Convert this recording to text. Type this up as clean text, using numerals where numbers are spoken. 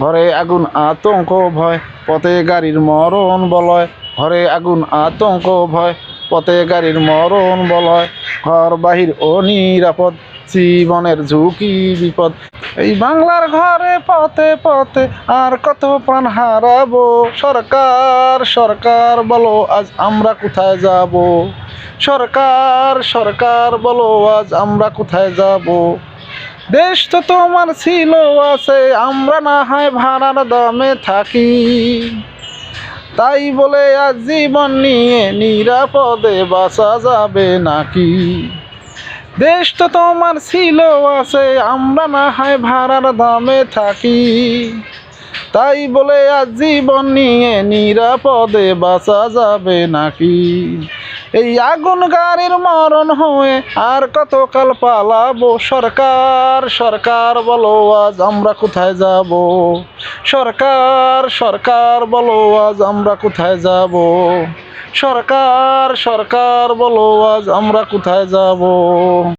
ঘরে আগুন আতঙ্ক ভয়, পথে গাড়ির মরণ বলয়। ঘরে আগুন আতঙ্ক ভয়, পথে গাড়ির মরণ বলয়। ঘর বাহির অনিরাপদ, জীবনের ঝুঁকি বিপদ। এই বাংলার ঘরে পথে পথে আর কত প্রাণ হারাবো। সরকার সরকার বলো আজ আমরা কোথায় যাব। সরকার সরকার বলো আজ আমরা কোথায় যাব। দেশ তো তোমার ছিল আছে, আমরা না হয় ভাড়ার দামে থাকি। তাই বলে আজ জীবন নিয়ে নিরাপদে বাঁচা যাবে নাকি। দেশ তো তোমার ছিল আছে, আমরা না হয় ভাড়ার দামে থাকি। তাই বলে আজ জীবন নিয়ে নিরাপদে বাঁচা যাবে নাকি। এই আগুন গাড়ির মরণ হয়ে আর কতকাল পালাবো। সরকার সরকার বলো আজ আমরা কোথায় যাব। সরকার সরকার বলো আজ আমরা কোথায় যাব। সরকার সরকার বলো আজ আমরা কোথায় যাব।